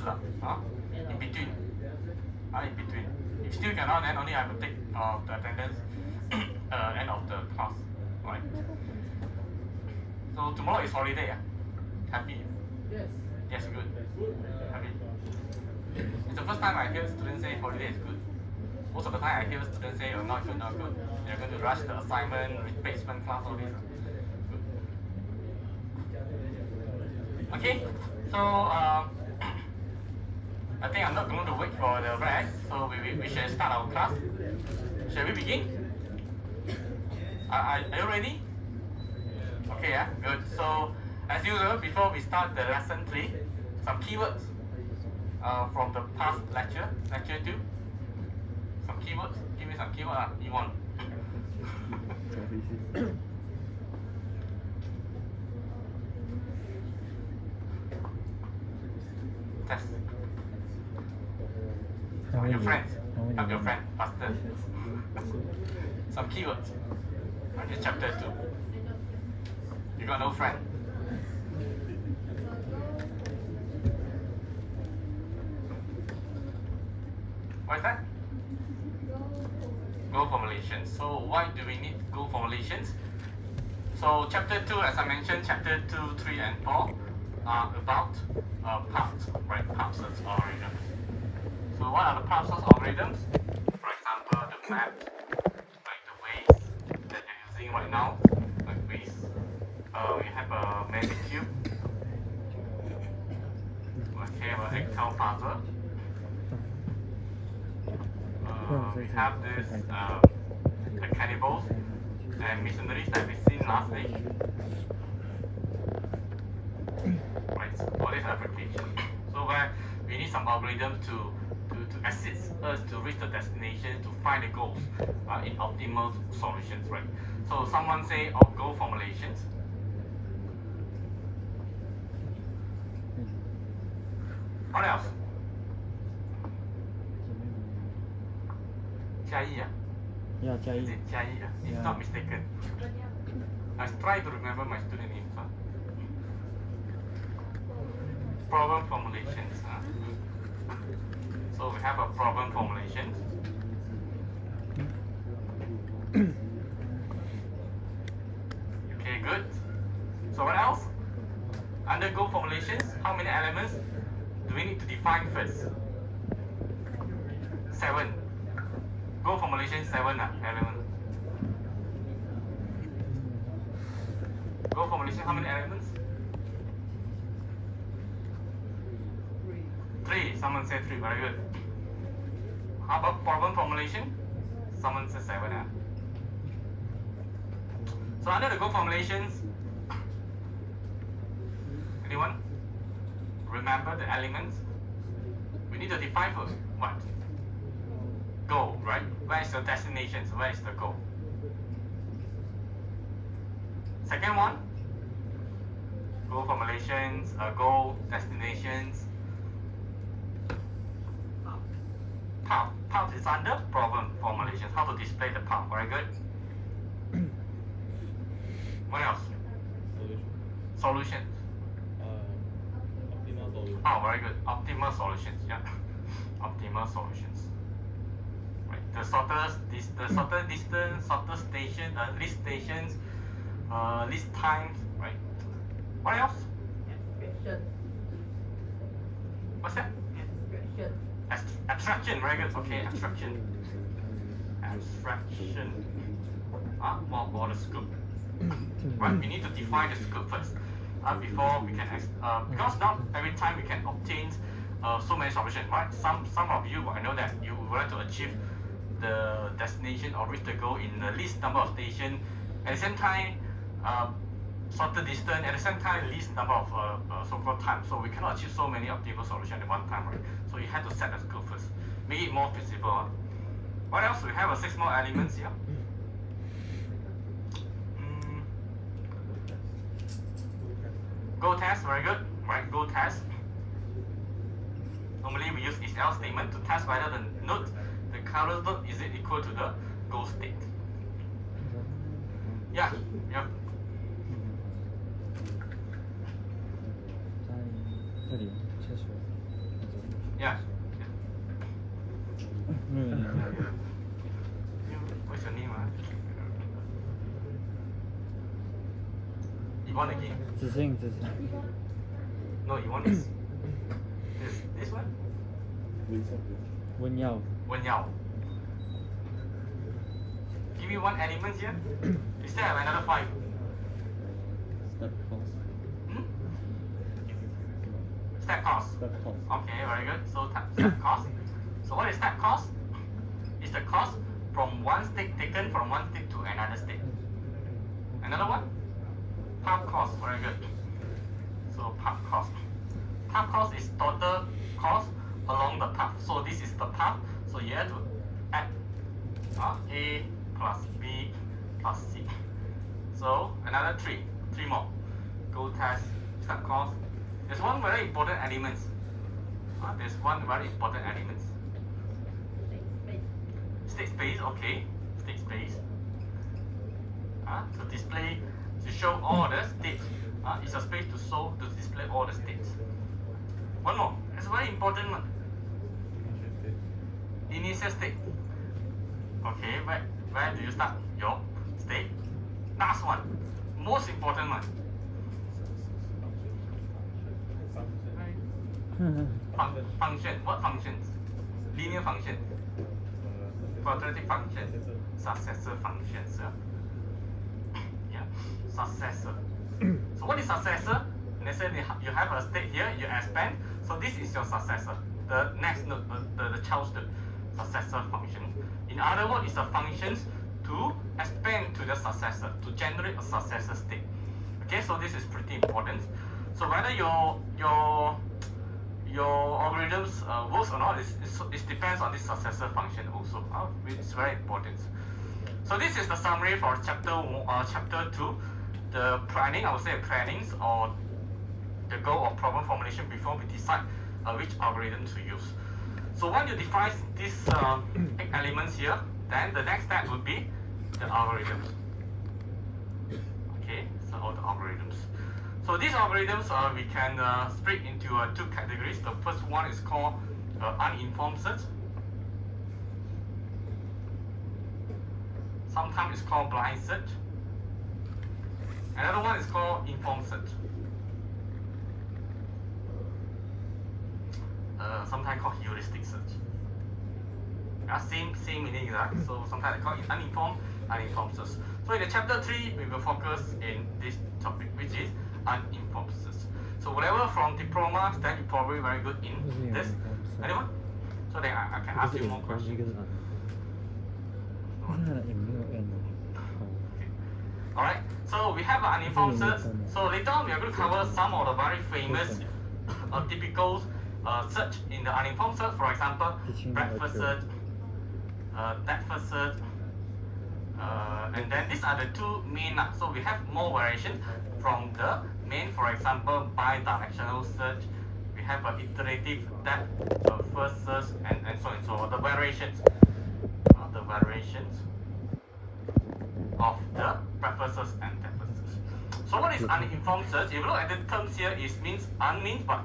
lah, in between. In between. If still cannot, then only I will take the attendance end of the class. Right? So tomorrow is holiday, yeah? Happy? Yes. Yes, good. Happy. It's the first time I hear students say holiday is good. Most of the time I hear students say, oh, not good, not good. They're going to rush the assignment, replacement class, all this. Good. Okay, so I think I'm not going to wait for the rest, so we shall start our class. Shall we begin? Are you ready? Okay, yeah, good. So, as usual, before we start the lesson 3, some keywords from the past lecture 2. Some keywords. Give me some keywords, Yvonne. Test. Your friends. Help your friend faster. Some keywords. This chapter 2. You got no friend. What is that? Goal formulations. So why do we need goal formulations? So chapter 2, as I mentioned, chapter 2, 3 and 4 are about paths, right? Path search algorithms. So what are the path search algorithms? For example, the map, like the ways that you're using right now, like ways. We have a magic cube. We have an Excel puzzle. We have this the cannibals and missionaries that we've seen last week. Right, for this application. So where we need some algorithm to assist us to reach the destination, to find the goals in optimal solutions, right? So someone say goal formulations. What else? 加一 Yeah, 加 Is 一 it 加一 If not mistaken. I try to remember my student names. Problem formulations. So we have a problem formulation. Okay, good. So what else? Under goal formulations, how many elements do we need to define first? 7. Goal formulation 7 elements. Goal formulation, how many elements? 3. Someone said 3. Very good. How about problem formulation? Someone said 7. So under the goal formulations, anyone remember the elements? We need to define first. What? Goal, right? Where is the destination? Where is the goal? Second one, goal formulations, goal, destinations. Path. Path is under problem formulations. How to display the path. Very good. What else? Solutions. Optimal solution. Oh, very good. Optimal solutions. Yeah. Optimal solutions. Right. The shortest distance, shortest station, least stations, least times. Right. What else? Abstraction. What's that? Abstraction. Abstraction. Very good. Okay. Abstraction. Abstraction. More the scope. Right. We need to define the scope first. Before we can, because not every time we can obtain so many solutions, right? Some of you, I know that you would like to achieve the destination or reach the goal in the least number of stations. At the same time, shorter distance. At the same time, least number of so-called time. So we cannot achieve so many optimal solutions at one time, right? So you have to set the scope first, make it more feasible. What else? We have 6 more elements here. Goal test, very good. Right, goal test. Normally we use is else statement to test whether the node, the current node, is it equal to the goal state. Yeah. 在这里厕所。What's your name? Yvonne again. 子信 No, Yvonne is this one? 温耀 Wen Yao. Give me one element here. You still have another 5. Hmm? Step cost. Okay, very good. So step cost. So what is step cost? It's the cost from one state taken from one state to another state. Another one? Path cost. Very good. So path cost. Path cost is total cost along the path. So this is the path. So you have to add A plus B plus C. So another 3 more. Go test step cost. There's one very important element. There's one very important element. State space, okay. State space. To display, to show all the states. It's a space to display all the states. One more. It's very important one. Initial state. Okay, where do you start your state? Last one. Most important one. Function. What functions? Linear function. Quadratic function. Successor functions. Yeah. Successor. So what is successor? Let's say you have a state here, you expand. So this is your successor. The next node, the child node. Successor function. In other words, it's a function to expand to the successor, to generate a successor state. Okay, so this is pretty important. So whether your algorithms works or not, it depends on this successor function also, which is very important. So this is the summary for chapter 2, the planning. I would say plannings or the goal of problem formulation before we decide which algorithm to use. So once you define these 8 elements here, then the next step would be the algorithms. Okay, so all the algorithms. So these algorithms we can split into 2 categories. The first one is called uninformed search. Sometimes it's called blind search. Another one is called informed search. Sometimes called heuristic search. Same meaning, right? So sometimes they call it uninformed search. So in the chapter 3, we will focus in this topic, which is uninformed search. So whatever from diploma, then you're probably very good in this. Anyone? So then I can ask you more questions. Alright, so we have an uninformed search. So later on, we are going to cover some of the very famous typical search in the uninformed search. For example, breadth-first search, depth-first search, and then these are the 2 main. So we have more variation from the main. For example, bidirectional search. We have an iterative depth-first search, and so on and so on. The variations of the breadth-first search and depth-first search. So what is uninformed search? If you look at the terms here, it means unmeans, but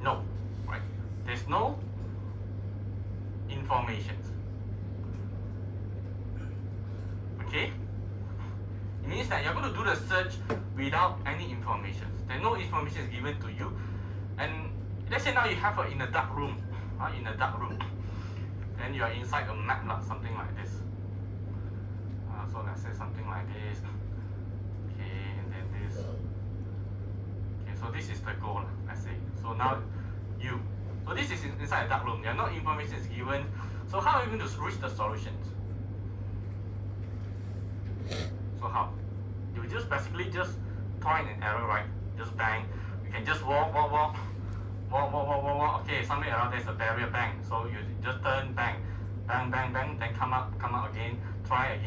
no, right? There's no information. Okay? It means that you're going to do the search without any information. There's no information is given to you. And let's say now you have in a dark room, then you are inside a map, something like this. So let's say something like this. Okay, and then this. Okay, so this is the goal, let's say. So now you. So this is inside a dark room. There are no information is given. So how are you going to reach the solutions? So how? You just basically just try an error, right? Just bang. You can just walk. Okay, somewhere around there's a barrier, bang. So you just turn, bang, then come out again. Try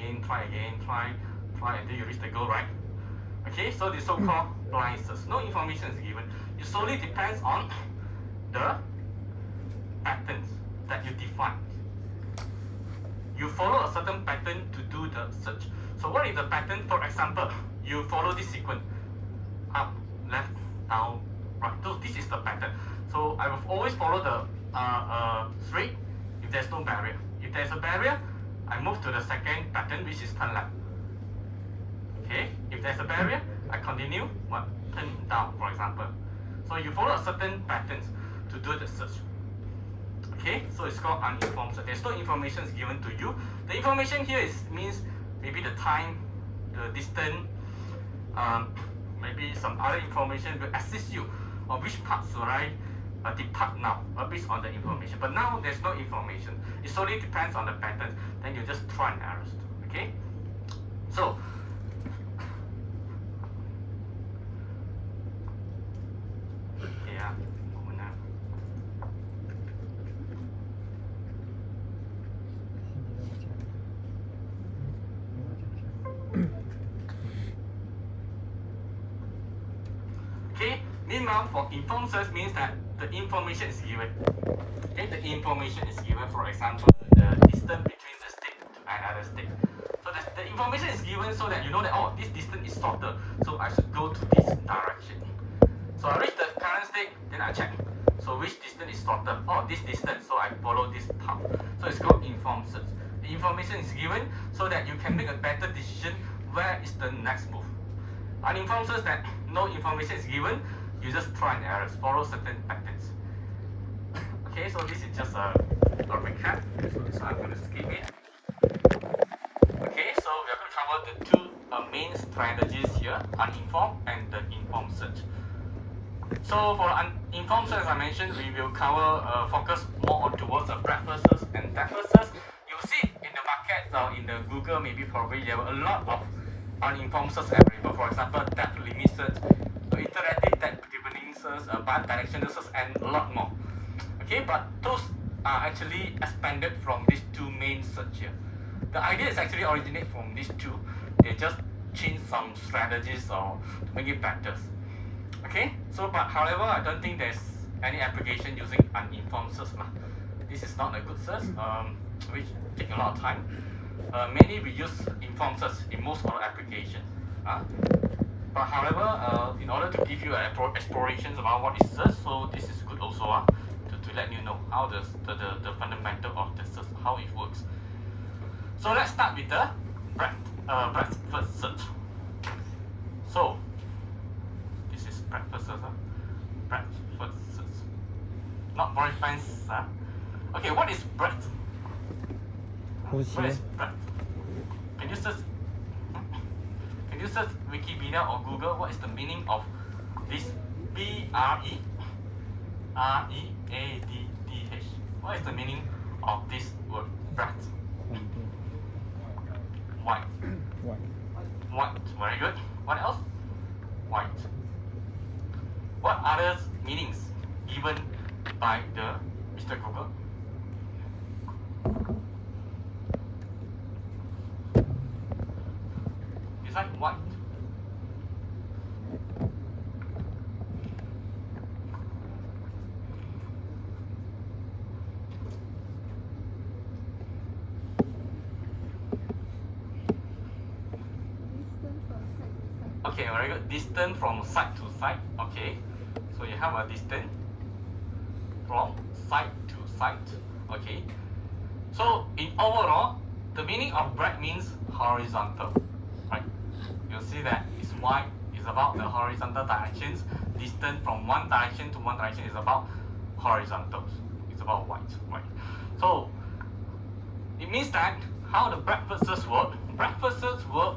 until you reach the goal, right? Okay, so the so-called blind search. No information is given. It solely depends on the patterns that you define. You follow a certain pattern to do the search. So what is the pattern? For example, you follow this sequence. Up, left, down, right. So this is the pattern. So I will always follow the straight if there's no barrier. If if there's a barrier, I move to the second pattern, which is turn left. Okay, if there's a barrier, I continue turn down, for example. So you follow a certain patterns to do the search. Okay, so it's called uninformed search. There's no information given to you. The information here means maybe the time, the distance, maybe some other information will assist you on which part should I depart now, based on the information. But now there's no information. It solely depends on the pattern. Then you just try and error. Okay, so meanwhile, for informed search means that the information is given. Okay, the information is given. For example, the distance between the stick to another stick. So the information is given so that you know that this distance is shorter, so I should go to this direction. So I reach the current stick, then I check. So which distance is shorter? This distance. So I follow this path. So it's called informed search. The information is given so that you can make a better decision where is the next move. Uninformed search, that no information is given. You just try and error, follow certain patterns. Okay, so this is just a recap. So I'm going to skip it. Okay, so we are going to cover the two main strategies here, uninformed and the informed search. So for uninformed search, as I mentioned, we will cover focus more on towards breadth first search and depth first search. You see in the market or in the Google, maybe probably there were a lot of uninformed search available. For example, depth limit search, interactive depth deepening search, bi-directional search, and a lot more. Okay, but those are actually expanded from these two main search here. The idea is actually originate from these two. They just change some strategies or to make it better. Okay, so but however, I don't think there's any application using uninformed search. This is not a good search, which take a lot of time. Mainly we use informed search in most of the applications. But however, in order to give you an explorations about what is search, so this is good also to let you know how the fundamental of the search, how it works. So let's start with the breadth first search. So this is breadth first search. Breadth first search. Not very fancy. Okay, what is breadth? What is breadth? Can you search? Can you search Wikipedia or Google? What is the meaning of this B-R-E-R-E-A-D-D-H? What is the meaning of this word breadth? White. White. Very good. What else? White. What other meanings given by the Mr. Google? Is that white? Okay, very good. Distance from side to side. Okay, so you have a distance from side to side. Okay, so in overall, the meaning of breadth means horizontal, right? You'll see that it's y is about the horizontal directions. Distance from one direction to one direction is about horizontals. It's about y, right? So it means that how the breadth first search work. Breadth first search work.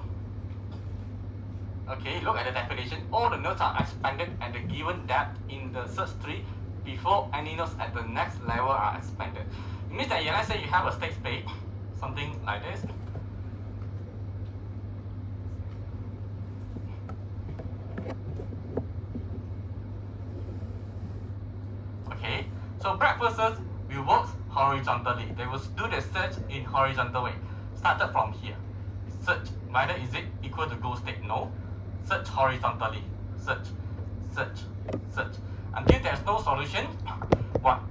Okay, look at the definition. All the nodes are expanded at the given depth in the search tree before any nodes at the next level are expanded. It means that, let's say you have a state space, something like this. Okay, so breadth first search will work horizontally. They will do the search in horizontal way. Started from here. Search whether is it equal to goal state? No. Search horizontally. Search, search, search. Until there's no solution, what?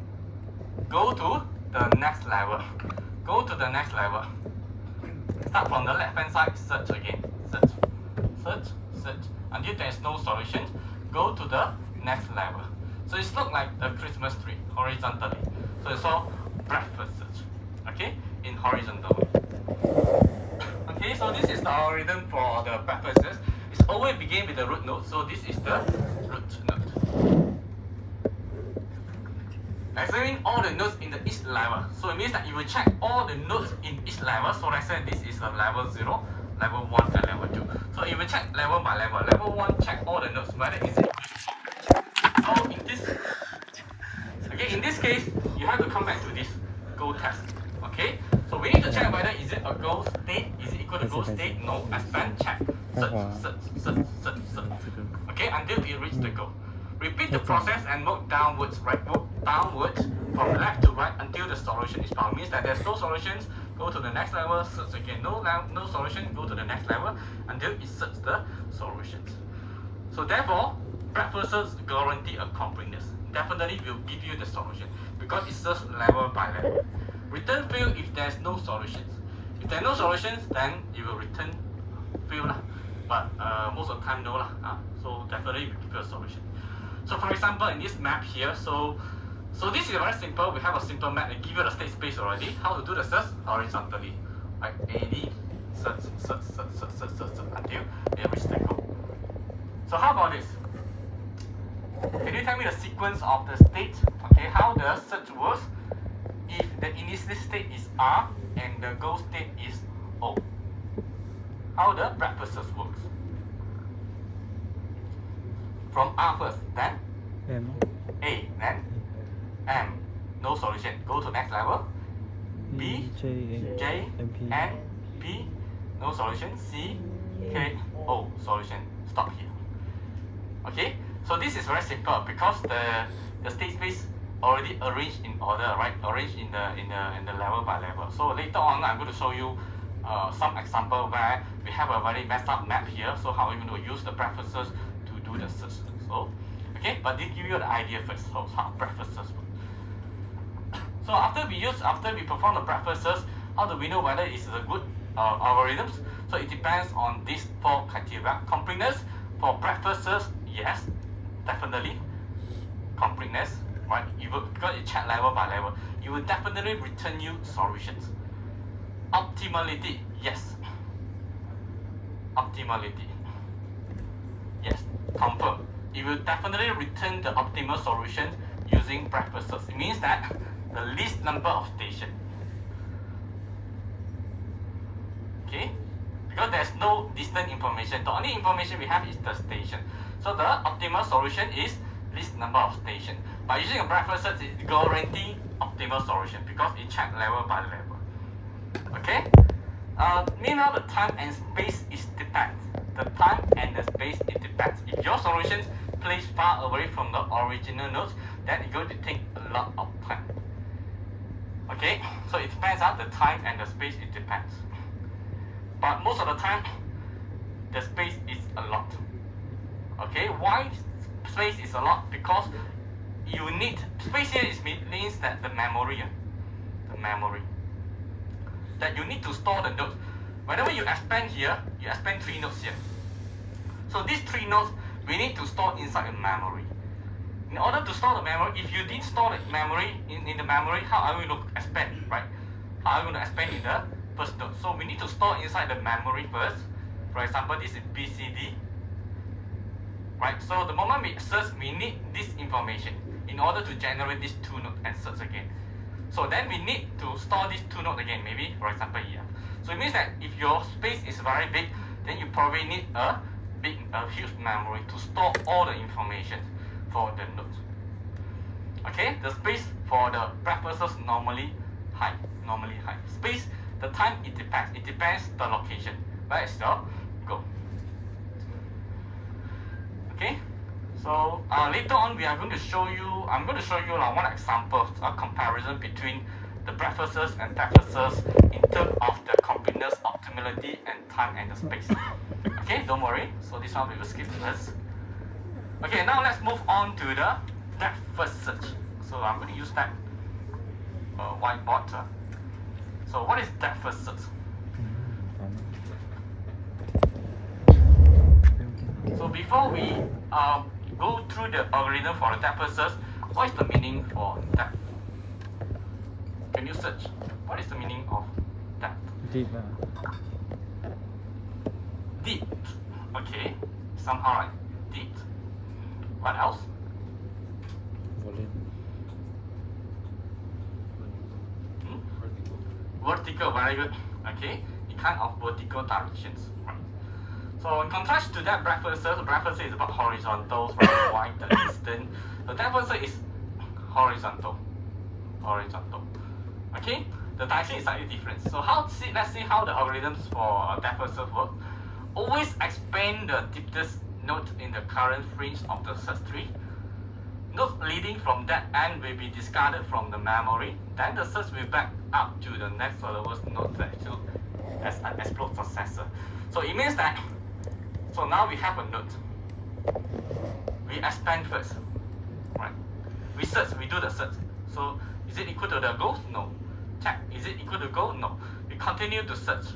Go to the next level. Go to the next level. Start from the left hand side, search again. Search, search, search. Until there's no solution, go to the next level. So it's look like a Christmas tree horizontally. So it's all breadth first search. Okay? In horizontally. Okay, so this is the algorithm for the preferences. It's always begin with the root node, so this is the root node. Examine all the nodes in the each level. So it means that you will check all the nodes in each level. So let's say this is a level 0, level 1, and level 2. So it will check level by level. Level 1 check all the nodes, whether is it. So in this case, you have to come back to this go test. Okay, so we need to check whether is it a goal state, is it equal to goal state, no, expand, check, search. Okay, until it reaches the goal. Repeat the process and work downwards, work downwards from left to right until the solution is found. Means that there's no solutions, go to the next level, search again. No solution, go to the next level until it searches the solutions. So therefore, preferences guarantee a completeness. Definitely will give you the solution because it searches level by level. Return fail if there's no solutions. If there are no solutions, then it will return fail lah. But most of the time no lah. So definitely will give you a solution. So for example, in this map here, so this is very simple. We have a simple map. They give you the state space already. How to do the search? Horizontally, like AD, search until they reach the goal. So how about this? Can you tell me the sequence of the state? Okay, how the search works? If the initial state is R and the goal state is O, how the breakfast search works? From R first, then M. A, then M. No solution. Go to next level. B, J, N, P. No solution. C, K, O. Solution. Stop here. Okay. So this is very simple because the state space already arranged in order, right? Arranged in the level by level. So later on, I'm going to show you some example where we have a very messed up map here. So how we're going to use the preferences to do the search. So, okay, but they give you the idea first. So how preferences work. So after we perform the preferences, how do we know whether it's a good algorithms? So it depends on these 4 criteria. Completeness for preferences, yes, definitely. Completeness, right? Because you check level by level, it will definitely return you solutions. Optimality, yes. Optimality, yes. Confirm. It will definitely return the optimal solution using preferences. It means that the least number of stations. Okay? Because there's no distant information. The only information we have is the station. So the optimal solution is least number of stations. By using a preferences, it guarantees optimal solution because it checks level by level. Okay? Meanwhile, the time and space is depends. The time and the space it depends. If your solutions placed far away from the original nodes, then it's going to take a lot of time. Okay, so it depends on the time and the space. It depends. But most of the time, the space is a lot. Okay, why space is a lot? Because you need space here means that the memory, that you need to store the nodes. Whenever you expand here, you expand 3 nodes here. So these 3 nodes we need to store inside the memory. In order to store the memory, if you didn't store the memory in the memory, how are we going to expand, right? How are we going to expand in the first node? So we need to store inside the memory first. For example, this is BCD, right? So the moment we search, we need this information in order to generate these 2 nodes and search again. So then we need to store these 2 nodes again, maybe for example here. So it means that if your space is very big, then you probably need a huge memory to store all the information for the nodes. Okay, the space for the preferences normally high. Space, the time it depends the location. Where is your goal? Okay, so later on I'm going to show you one example, a comparison between the preferences and preferences in terms of the completeness, optimality, and time and the space. Okay, don't worry. So this one we will skip first. Okay, now let's move on to the depth first search. So I'm going to use that whiteboard. So what is depth first search? So before we go through the algorithm for the depth first search, what is the meaning for depth? Can you search? What is the meaning of Deep. Deep. Okay. Somehow like deep. What else? Volume. Vertical, very good. Okay. The kind of vertical directions. Right. So in contrast to that, breadth first is about horizontal, right? Wide the distance. The depth first is horizontal. Horizontal. Okay? The direction is slightly different. So let's see how the algorithms for depth first work. Always expand the deepest node in the current fringe of the search tree. Nodes leading from that end will be discarded from the memory. Then the search will back up to the next lowest node as an explode successor. So it means that, so now we have a node. We expand first, right? We search, we do the search. So is it equal to the goal? No. Check, is it equal to goal? No. We continue to search.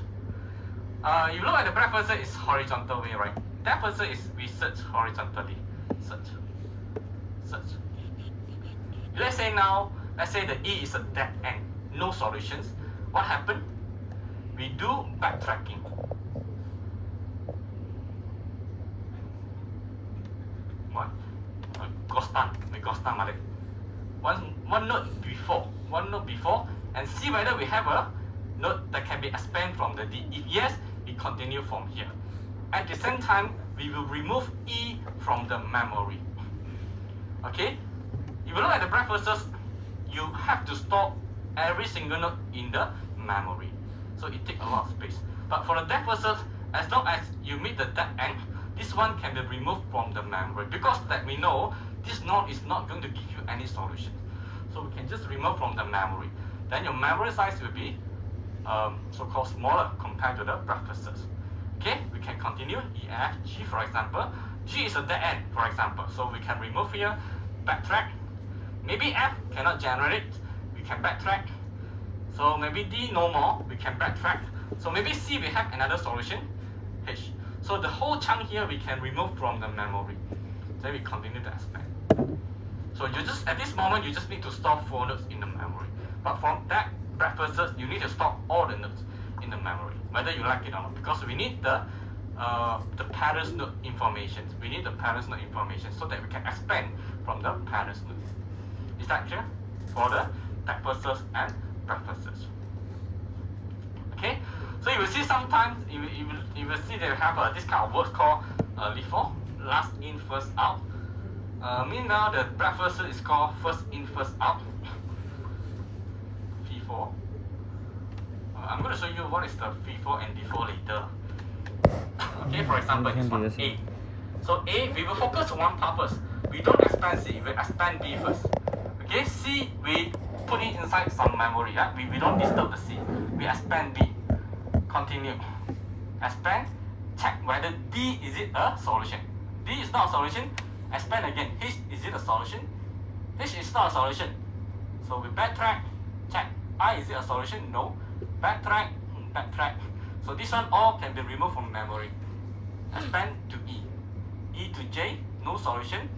You look at the breadth first is horizontal way, right? Depth first is we search horizontally. Search. Let's say the E is a dead end, no solutions. What happened? We do backtracking. What? We go start balik. One node before, and see whether we have a node that can be expanded from the D. If yes, we continue from here. At the same time, we will remove E from the memory. Okay? If you look at the breadth first, you have to store every single node in the memory. So it takes a lot of space. But for the depth first, as long as you meet the dead end, this one can be removed from the memory, because that we know this node is not going to give you any solution. So we can just remove from the memory. Then your memory size will be so-called smaller compared to the breadth first. Okay, we can continue. E, F, G, for example. G is a dead end, for example. So we can remove here, backtrack. Maybe F cannot generate, we can backtrack. So maybe D no more, we can backtrack. So maybe C we have another solution, H. So the whole chunk here we can remove from the memory. Then we continue to expand. So you just, at this moment, you just need to store 4 nodes in the memory. But from that breadth first, you need to store all the nodes in the memory, whether you like it or not, because we need the parent node information. We need the parent node information so that we can expand from the parent node. Is that clear? For the depth first and breadth first. Okay? So you will see sometimes, you will see they have this kind of words called LIFO, last in, first out. Meanwhile, the breadth first is called first in, first out. FIFO. I'm going to show you what is the FIFO and LIFO later. Okay, for example, this one, A. So A, we will focus on one part first. We don't expand C, we expand B first. Okay, C, we put it inside some memory. Yeah? We don't disturb the C. We expand B. Continue. Expand. Check whether D is it a solution. D is not a solution. Expand again. H, is it a solution? H is not a solution. So we backtrack. Check. I, is it a solution? No. Backtrack. Backtrack. So this one all can be removed from memory. Expand to E. E to J, no solution.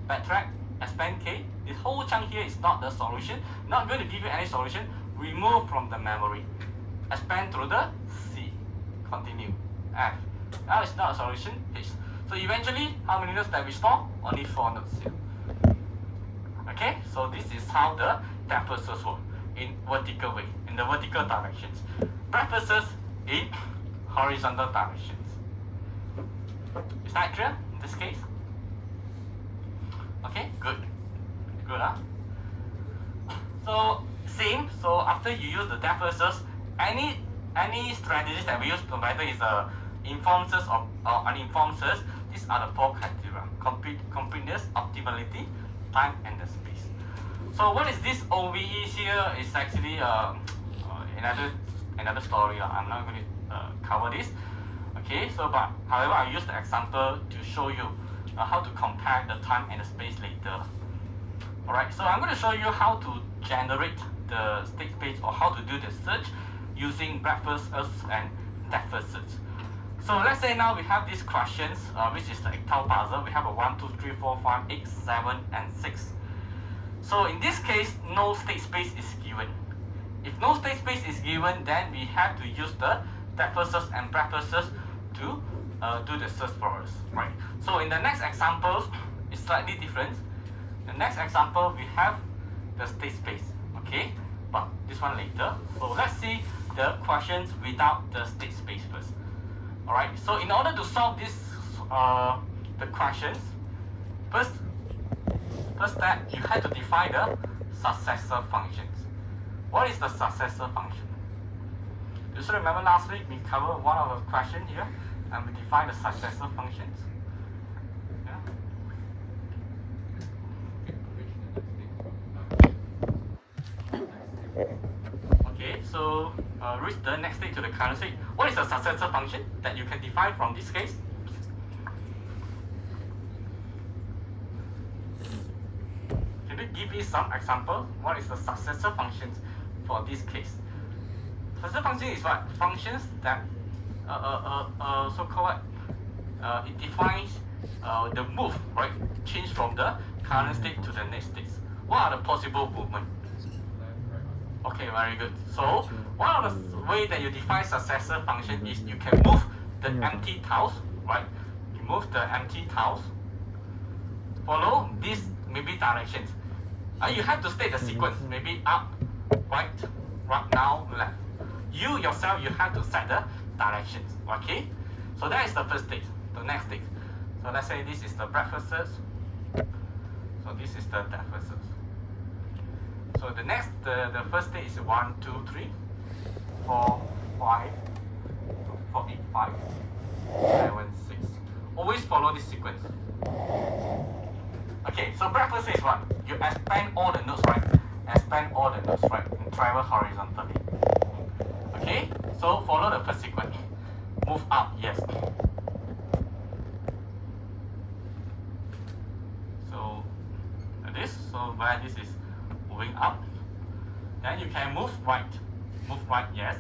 Backtrack. Expand K. This whole chunk here is not the solution. Not going to give you any solution. Remove from the memory. Expand through the C. Continue. F. L is not a solution. H. So eventually, how many nodes that we store? Only 4 nodes here. Okay, so this is how the depth first work in vertical way, in the vertical directions. Breadth first in horizontal directions. Is that clear in this case? Okay, good. Good, huh? So same. So after you use the depth first, any strategies that we use, whether it's informed search or uninformed search, these are the 4 criteria: completeness, optimality, time, and the space. So what is this OVE here? Is actually another story. I'm not going to cover this. Okay. So but however, I use the example to show you how to compare the time and the space later. Alright. So I'm going to show you how to generate the state space, or how to do the search using breadth first and depth first search. So let's say now we have these questions, which is the Excel puzzle. We have a 1, 2, 3, 4, 5, 8, 7, and 6. So in this case, no state space is given. If no state space is given, then we have to use the depth first and breadth first to do the search for us, right? So in the next examples, it's slightly different. The next example, we have the state space, okay? But this one later. So let's see the questions without the state space first. Alright, so in order to solve this, the questions, first step, you have to define the successor functions. What is the successor function? You still remember last week we covered one of the questions here and we defined the successor functions. Yeah. Okay, so reach the next state to the current state. What is the successor function that you can define from this case? Can you give me some example? What is the successor functions for this case? Successor function is what? Functions that so-called it defines the move, right? Change from the current state to the next state. What are the possible movement? Okay, very good. So one of the way that you define successor function is you can move the empty tiles, right? You move the empty tiles. Follow these maybe directions. You have to state the sequence, maybe up, right, down, left. You yourself, you have to set the directions, okay? So that is the first stage, the next stage. So let's say this is the breadth first. So this is the depth first. So the next, the first stage is 1, 2, 3, 4, 5, 4, 8, 5, 7, 6. Always follow this sequence. Okay, so breadth first is what? You expand all the nodes, right? Expand all the nodes, right? And travel horizontally. Okay, so follow the first sequence. Move up, yes. So this, so where this is moving up, then you can move right. Move right, yes.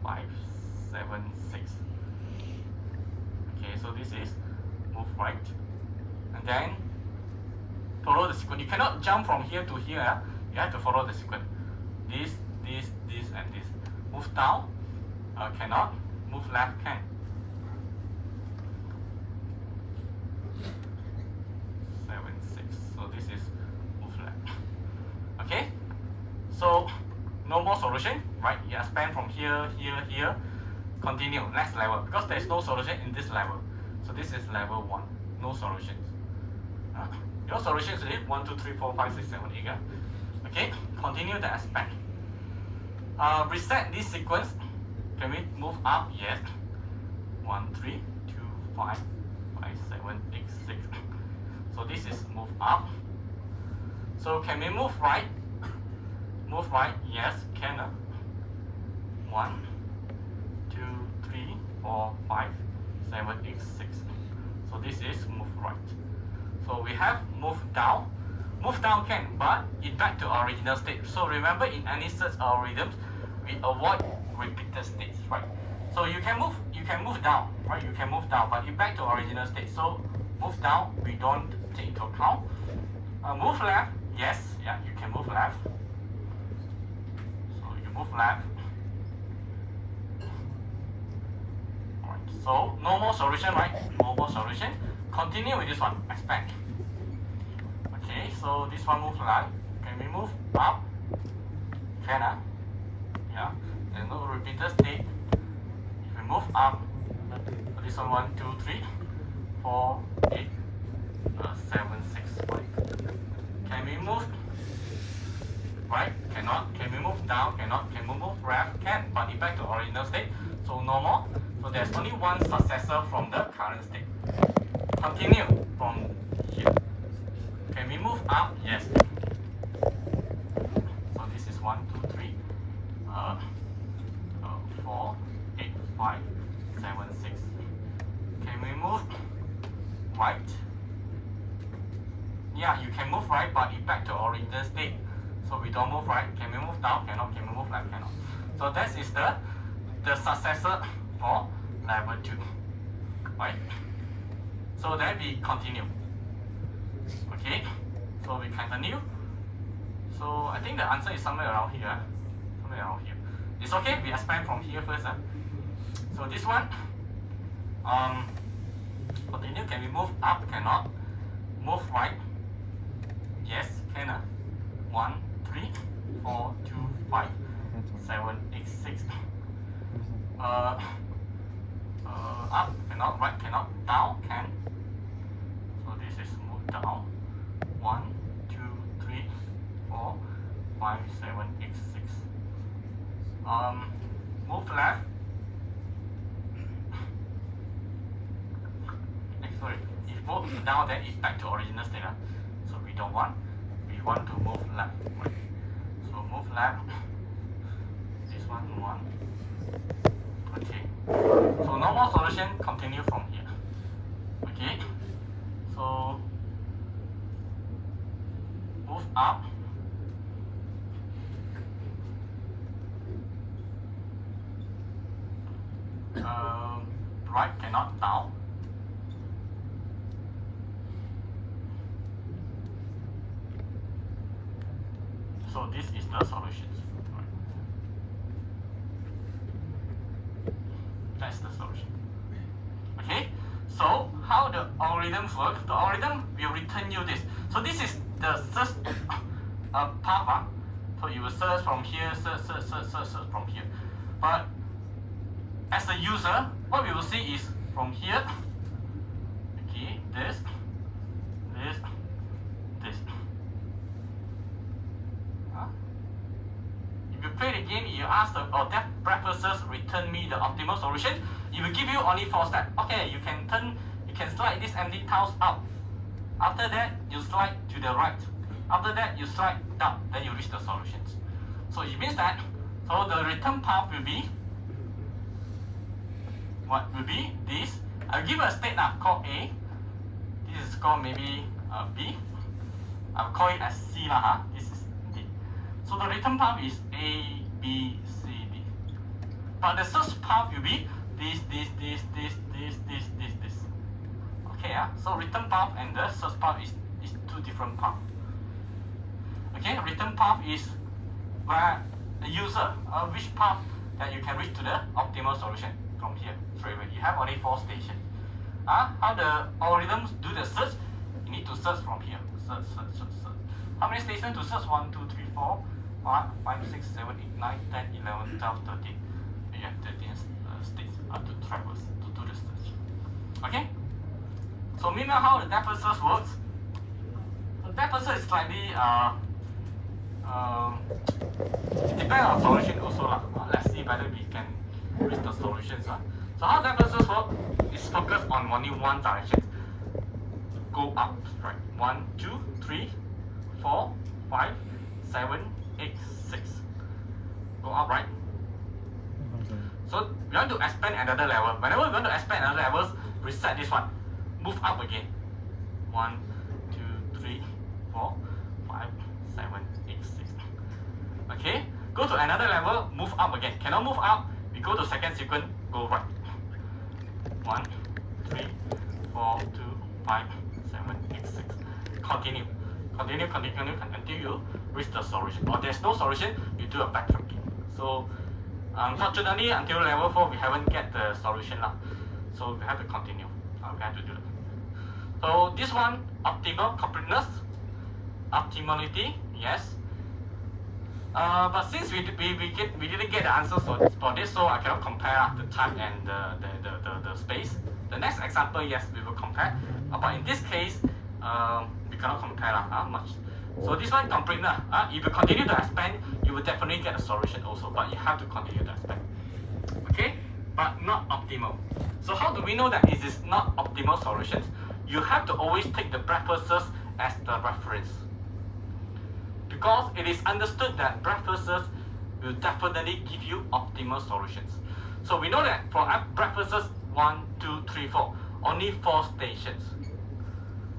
5, 7, 6. Okay, so this is move right, and then follow the sequence. You cannot jump from here to here. You have to follow the sequence. This, and this. Move down, cannot. Move left, can. 7, 6. So this is move left. Okay. So no more solution, right? You expand from here, here. Continue next level because there is no solution in this level. So this is level 1. No solutions. Your solutions is 1, 2, 3, 4, 5, 6, 7, 8. Yeah? Okay. Continue the expand. Reset this sequence. Can we move up? Yes. 1, 3, 2, 5, 5, 7, 8, 6. So this is move up. So can we move right? Move right? Yes. Can. 1, 2, 3, 4, 5, 7, 8, 6. So this is move right. So we have move down. Move down can, but it back to original state. So remember, in any search algorithms, we avoid repeated states, right? So you can move down, right? You can move down, but it back to original state. So move down, we don't take into account. Move left, yes, yeah, you can move left. So you move left. Alright, so no more solution, right? No more solution. Continue with this one, expand. Okay, so this one move right. Can we move up? Can, yeah. There's no repeated state. If we move up, this one 1, 2, 3, 4, 8, 7, 6, 5. Can we move right? Cannot. Can we move down? Cannot. Can we move left? Can, but it back to original state. So no more. So there's only one successor from the current state. Continue from here. Can we move up? Yes. So this is 1, 2, 3, 4, 8, 5, 7, 6. Can we move right? Yeah, you can move right, but it back to original state. So we don't move right. Can we move down? Cannot. Can we move left? Cannot. So that is the successor for level 2. Right? So then we continue. Okay? So we continue. So I think the answer is somewhere around here. Somewhere around here. It's okay, we expand from here first. So this one, continue, can we move up? Cannot. Move right? Yes, can. 1, 3, 4, 2, 5, 7, 8, 6. Up, cannot. Right, cannot. Down, can. So this is move down. 1, 2, 3, 4, 5, 7, 8, 6. Move left. Sorry, if move down, then it's back to original state. So we don't want. We want to move left. Right. So move left. This one. Okay. So no more solution. Continue from here. Okay. So move up. Right, cannot. Down. So this is the solutions. That's the solution. Okay. So how the algorithms work? The algorithm will return you this. So this is the search path. So you will search from here, search from here. But as a user, what we will see is from here. Okay, this. If you play the game, you ask the that preferences return me the optimal solution. It will give you only 4 steps. Okay, you can slide this empty tiles up. After that, you slide to the right. After that, you slide down. Then you reach the solutions. So it means that the return path will be what will be this. I'll give a state now called A. This is called maybe B. I'll call it as C lah. This is D. So the return path is A, B, C, D. But the search path will be this. Okay, so return path and the search path is 2 different paths. Okay, return path is where the user, which path that you can reach to the optimal solution from here straight away. You have only 4 stations. How the algorithms do the search? You need to search from here. Search. How many stations to search? 1, 2, 3, 4, 5, 6, 7, 8, 9, 10, 11, 12, 13. You have 13 states to traverse to do the search. Okay? So meanwhile, how the depth search works? The depth search is slightly it depends on solution also lah. Let's see whether we can reach the solutions. So how depth search work is focused on only one direction. Go up, right? 1, 2, 3, 4, 5, 7, 8, 6. Go up, right? So we want to expand another level. Whenever we want to expand another levels, reset this one. Move up again. 1, 2, 3, 4, 5, 7, 8, 6. Okay? Go to another level, move up again. Cannot move up, we go to second sequence, go right. 1, 3, 4, 2, 5, 7, 8, 6. Continue until you reach the solution. Or there's no solution, you do a backtracking. So unfortunately, until level 4, we haven't get the solution now. So we have to continue. We have to do it. So this one, optimal completeness, optimality, yes. But since we didn't get the answers for this, so I cannot compare the time and the space. The next example, yes, we will compare. But in this case, we cannot compare much. So this one completeness. If you continue to expand, you will definitely get a solution also. But you have to continue to expand. Okay, but not optimal. So how do we know that it is not optimal solutions? You have to always take the preferences as the reference. Because it is understood that preferences will definitely give you optimal solutions. So we know that for preferences 1, 2, 3, 4, only 4 stations.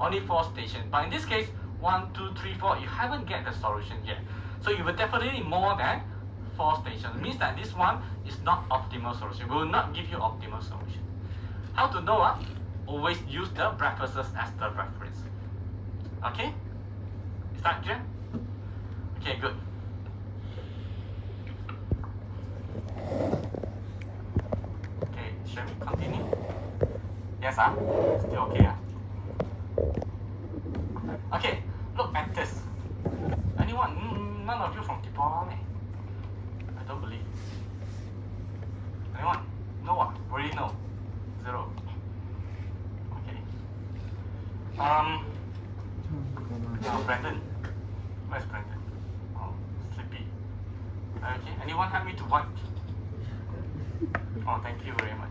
Only 4 stations. But in this case, 1, 2, 3, 4, you haven't get the solution yet. So you will definitely need more than 4 stations. It means that this one is not optimal solution. Will not give you optimal solution. How to know? Always use the preferences as the reference. Okay? Is that clear? Okay, good. Okay, shall we continue? Yes, still okay, Okay, look at this. Anyone? None of you from Tipola, I don't believe. Anyone? No one? Really no? Zero. Okay. Brandon. Where's Brandon? Oh, sleepy. Okay, anyone help me to wipe? Oh, thank you very much.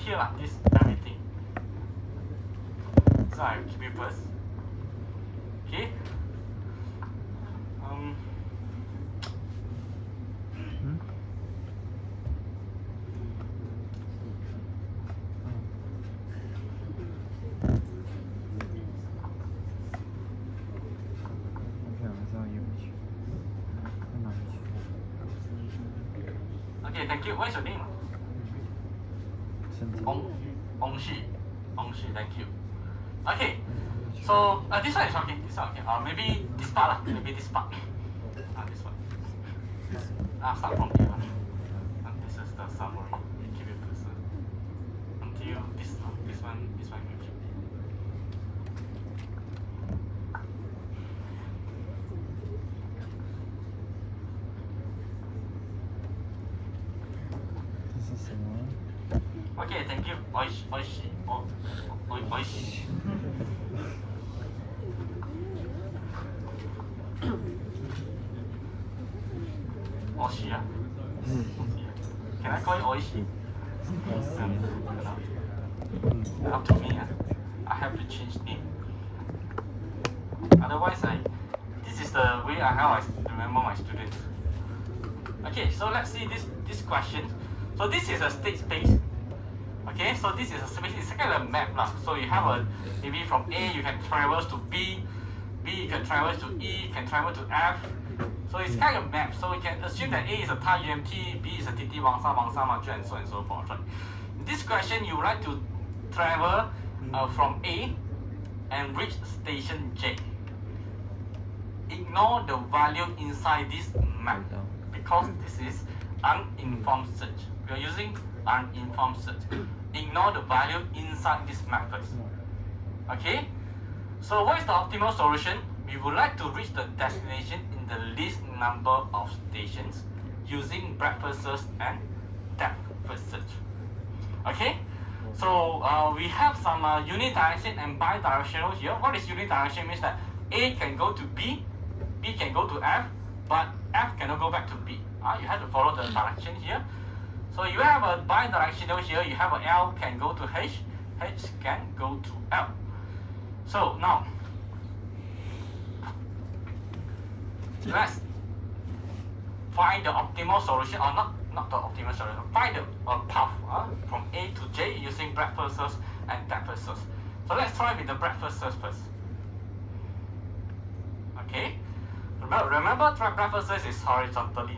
Here, this everything. So I keep it first. Okay. Okay, thank you. What's your name? Ong Shi, thank you. Okay, so this one is okay. This one okay. Maybe this part Maybe this part. This one. Start from here. This is the summary. Keep it person until this one. This one. Okay, thank you. Oishi. Oishi. Oishi, Can I call it Oishi? No. Up to me, I have to change name. Otherwise, this is the way how I remember my students. Okay, so let's see this question. So this is a state space. Okay, so this is a space. It's kind of a map lah. So you have maybe from A you can traverse to B, B you can traverse to E, you can travel to F. So it's kind of a map. So we can assume that A is a TAR UMT, B is a TT Wangsa Maju, and so on and so forth. Right? In this question, you would like to travel from A and reach station J. Ignore the value inside this map because this is uninformed search. We are using uninformed search. Ignore the value inside this map first. Okay? So what is the optimal solution? We would like to reach the destination in the least number of stations using breadth first search and depth first search. Okay? So we have some unidirectional and bidirectional here. What is unidirectional? Means that A can go to B, B can go to F, but F cannot go back to B. You have to follow the direction here. So you have a bidirectional here. You have a L can go to H, H can go to L. So now, let's find the optimal solution, or not the optimal solution. Find the path from A to J using breadth first search and depth first search. So let's try with the breadth first search first. Okay. Remember, breadth first search is horizontally.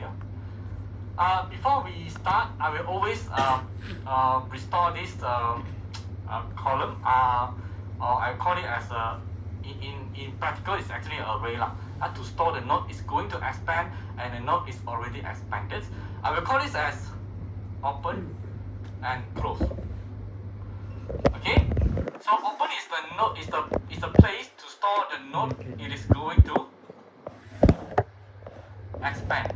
Before we start, I will always restore this column, or I call it as in practical, it's actually an array lah. To store the node is going to expand, and the node is already expanded. I will call this as open and close. Okay. So open is the node, is the place to store the node. It is going to expand.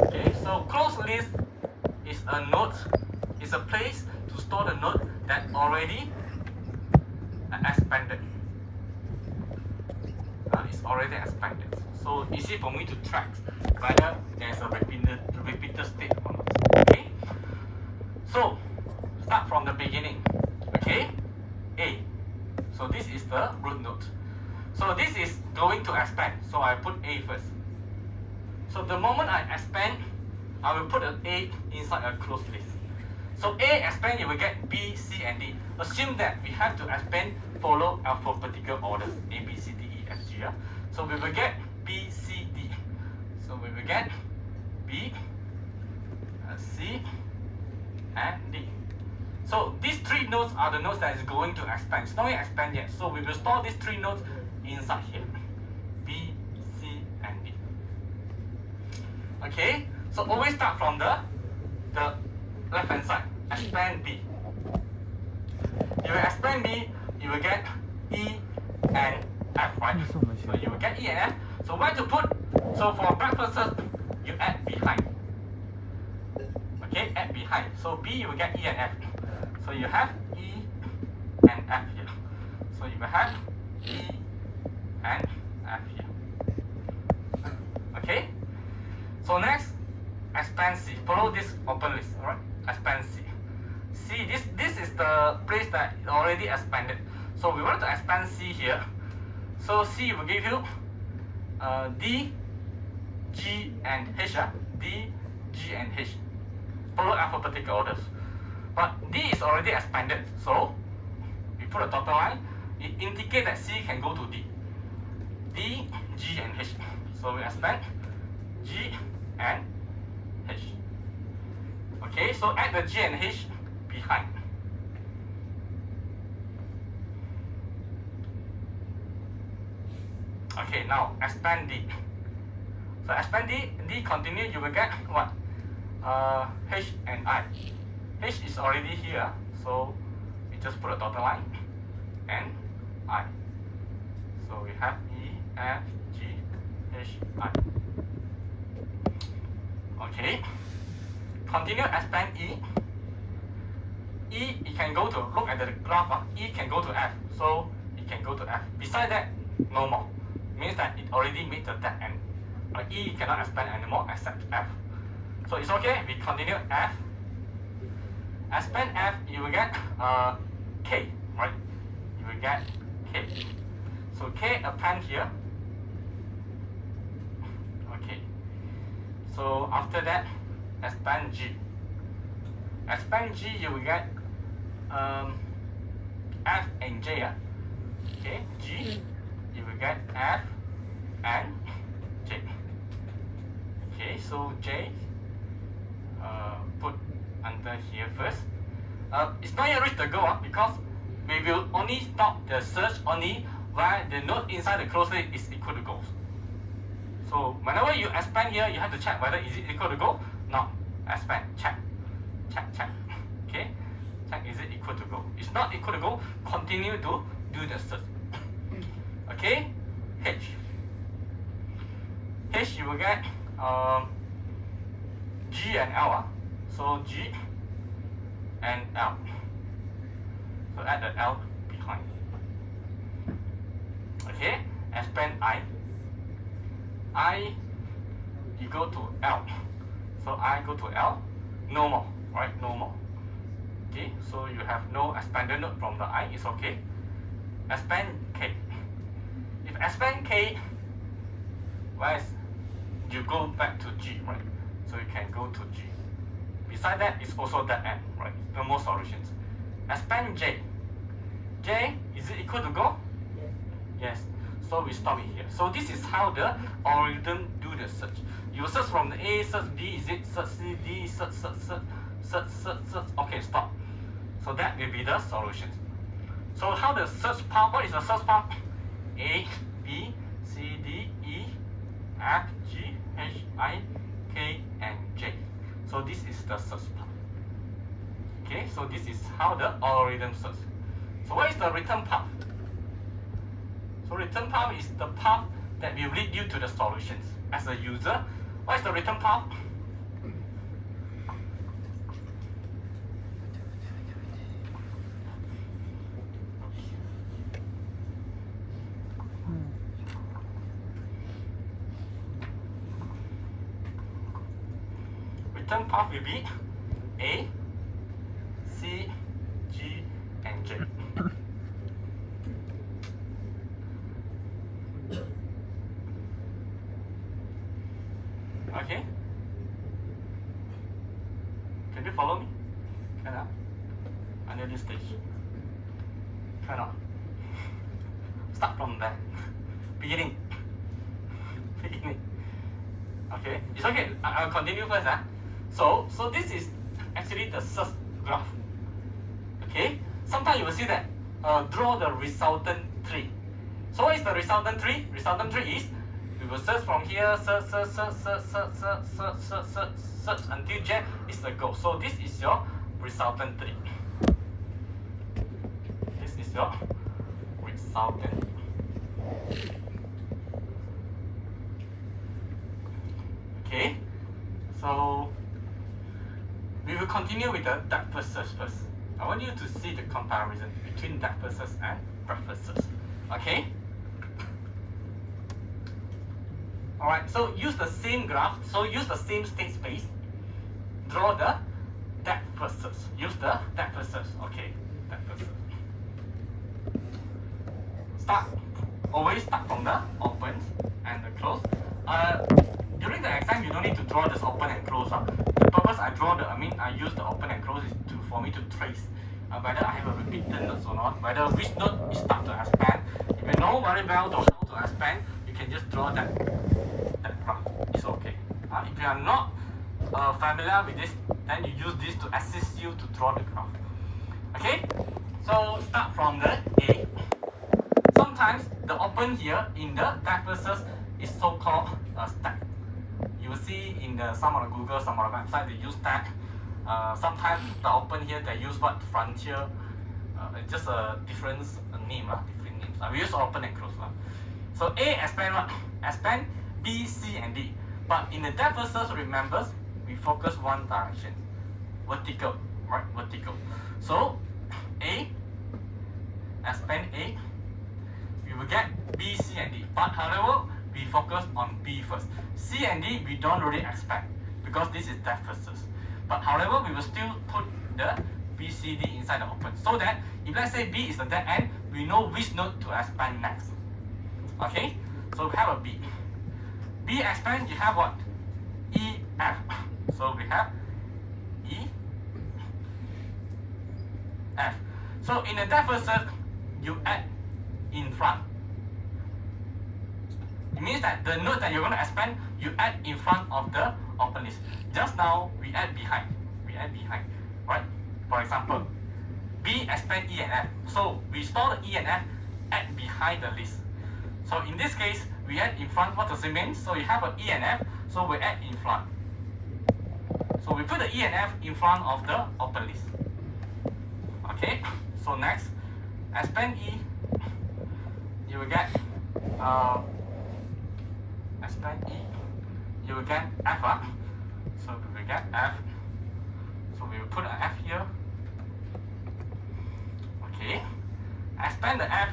Okay, so closed list is a node, is a place to store the node that already expanded. It's already expanded. So easy for me to track whether there's a repeated state or not. Okay. So start from the beginning. Okay. A. So this is the root node. So this is going to expand. So I put A first. So the moment I expand, I will put an A inside a closed list. So A expand, you will get B, C, and D. Assume that we have to expand, follow alphabetical order, A, B, C, D, E, F, G. So we will get B, C, D. So we will get B, C, and D. So these three nodes are the nodes that is going to expand. It's not yet expand yet. So we will store these three nodes inside here. B, C, and D. Okay? So always start from the left hand side. Expand B. You will expand B, you will get E and F, right? So you will get E and F. So where to put? So for breakfast, you add behind. Okay, add behind. So B, you will get E and F. So you have E and F here. So you will have E and F here. Okay? So next, expand C. Follow this open list, alright? Expand C. C, this is the place that already expanded. So we want to expand C here. So C will give you D, G, and H. D, G, and H. Follow alphabetical orders. But D is already expanded, so we put a dotted line. It indicates that C can go to D. D, G, and H. So we expand G and H. Okay, so add the G and H behind. Okay, now expand D. So expand D continue, you will get what? H and I. H is already here, so we just put a dotted line and I. So we have E, F, G, H, I. Okay. Continue expand E. E, it can go to, look at the graph, E can go to F, so it can go to F. Beside that, no more. Means that it already made the dead end. E cannot expand anymore except F. So it's okay, we continue F. Expand F, you will get K, right? You will get K. So K append here. Okay. So after that, expand G. Expand G, you will get F and J. Okay, G, you will get F and J. Okay, so J, put under here first. It's not yet reached the goal because we will only stop the search only where the node inside the closed list is equal to goals. So whenever you expand here, you have to check whether is it equal to goal. No, expand, check, check. Okay, check is it equal to goal. It's not equal to goal. Continue to do the search. Okay, H. H you will get G and L. So G and L. So add the L behind. Okay, expand I. I, you go to L. So I go to L. No more, right? No more. Okay, so you have no expanded node from the I. It's okay. Expand K. If expand K, whereas you go back to G, right? So you can go to G. Beside that, it's also that end, right? No more solutions. Expand J. J, is it equal to go? Yes. Yes. So we stop it here. So this is how the algorithm do the search. You search from the A, search B, is it search C, D, search. Okay, stop. So that will be the solutions. So how the search path? What is the search path? A, B, C, D, E, F, G, H, I, K, and J. So this is the search path. Okay, so this is how the algorithm search. So what is the return path? So return path is the path that will lead you to the solutions. As a user, what is the return path? Return path will be A, C, G, and J. Okay? Can you follow me? Cannot? Under this stage. Cannot. Start from there. Beginning. Okay? It's okay. I'll continue first. So this is actually the search graph. Okay, sometimes you will see that draw the resultant tree. So what is the resultant tree? Resultant tree is we will search from here, search until J is the goal. So this is your resultant tree. This is your resultant. Okay, so we will continue with the depth first search first. I want you to see the comparison between depth first search and breadth first search. Okay. Alright, so use the same graph, so use the same state space. Draw the depth first search. Use the depth first search. Okay, depth first search. Always start from the open and the close. During the exam, you don't need to draw this open and close. The purpose I use the open and close is for me to trace whether I have a repeated notes or not, whether which note is start to expand. If you know very well how to expand, you can just draw that graph. It's okay. If you are not familiar with this, then you use this to assist you to draw the graph. Okay, so start from the A. Sometimes the open here in the depth first search is so-called a stack. You will see in some of the Google, some of the websites they use stack. Sometimes the open here they use what frontier. It's just a different name, different names. We use open and close. So A expand what? Expand B, C, and D. But in the depth first search, remember we focus one direction, vertical, right? Vertical. So A expand A. We will get B, C, and D. But however, we focus on B first. C and D we don't really expect because this is depth first search. But however, we will still put the B, C, D inside the open so that if let's say B is the dead end, we know which node to expand next. Okay, so we have a B. B expand, you have what? E, F. So we have E, F. So in the depth first search, you add in front. It means that the node that you're going to expand, you add in front of the open list. Just now, we add behind. Right? For example, B expand E and F. So we store the E and F, add behind the list. So in this case, we add in front. What does it mean? So you have an E and F, so we add in front. So we put the E and F in front of the open list. Okay? So next, expand E, you will get expand E, you will get F. So we will get F. So we will put an F here. Okay. Expand the F.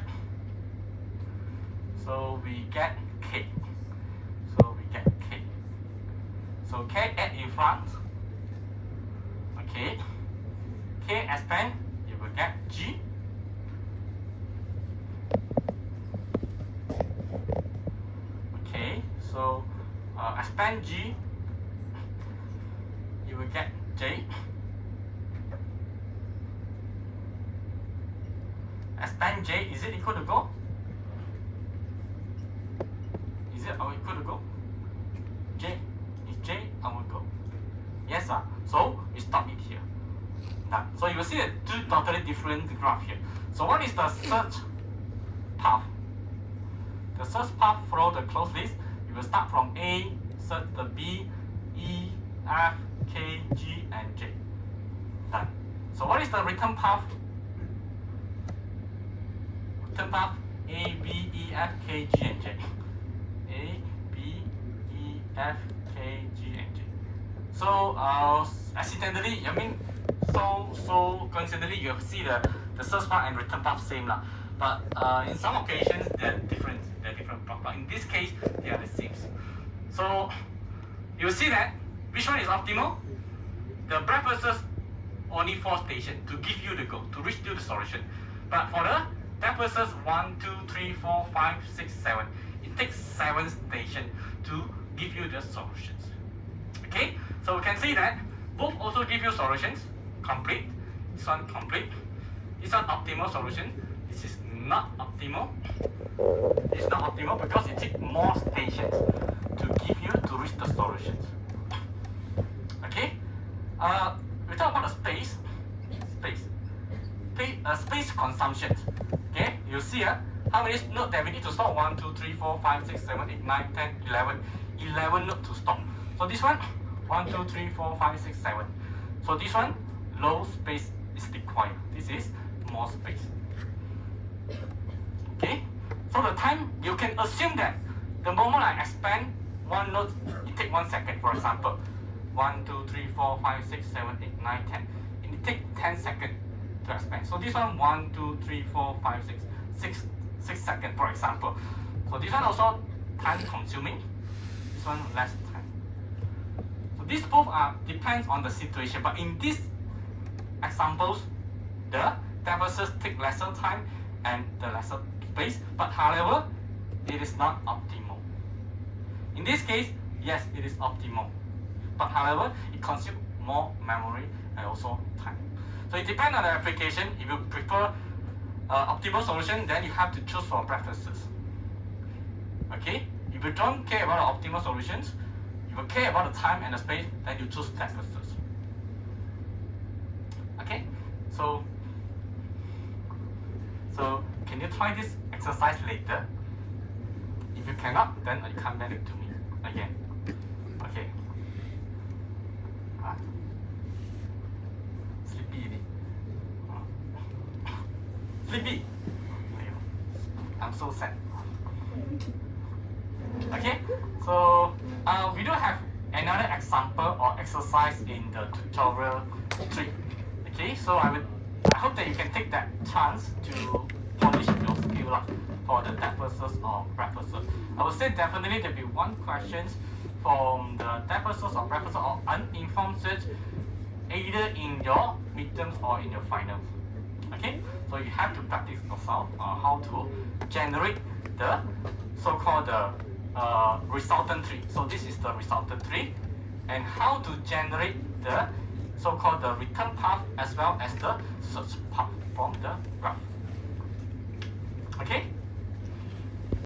So we get K. So we get K. So K add in front. Okay. K expand, you will get G. Okay. So expand G, you will get J. Expand J, is it equal to go? Is it our equal to go? J, is J our go? Yes, sir. So we stop it here. Done. So you will see two totally different graph here. So what is the search path? The search path follow the closed list. You will start from A, search the B, E, F, K, G, and J. Done. So what is the return path? Return path A, B, E, F, K, G, and J. A, B, E, F, K, G, and J. So accidentally, so coincidentally, you see the search path and return path same lah. But in some occasions they're different. But in this case, they are the same. So you see that which one is optimal? The breadth first search only 4 stations to give you the goal, to reach to the solution. But for the depth first search 1, 2, 3, 4, 5, 6, 7, it takes 7 stations to give you the solutions. Okay, so we can see that both also give you solutions. Complete. This one complete. This one optimal solution. This is not optimal. It's not optimal because it takes more stations to give you to reach the solutions. Okay. We talk about the space. space consumption. Okay, you see how many nodes that we need to store? 1, 2, 3, 4, 5, 6, 7, 8, 9, 10, 11. 11 nodes to store. So this one, 1, 2, 3, 4, 5, 6, 7. So this one, low space is required. This is more space. Okay, so the time, you can assume that the moment I expand one node, it takes 1 second, for example. 1, 2, 3, 4, 5, 6, 7, 8, 9, 10. It takes 10 seconds to expand. So this one, 1, 2, 3, 4, 5, 6 seconds, for example. So this one also time consuming. This one less time. So these both are depends on the situation. But in these examples, the devices take lesser time and the lesser space. But however, it is not optimal. In this case, yes, it is optimal. But however, it consumes more memory and also time. So it depends on the application. If you prefer optimal solution, then you have to choose for preferences. Okay? If you don't care about the optimal solutions, if you care about the time and the space, then you choose preferences. Okay? So can you try this exercise later? If you cannot, then you come back to me again. Okay. Sleepy. Sleepy. I'm so sad. Okay, so we do have another example or exercise in the tutorial 3. Okay, so I hope that you can take that chance to polish your skill up for the depth versus or breadth versus. I would say definitely there'll be one question from the depth versus or breadth versus or uninformed search, either in your midterms or in your finals. Okay, so you have to practice yourself how to generate the so-called resultant tree. So this is the resultant tree, and how to generate the so-called the return path as well as the search path from the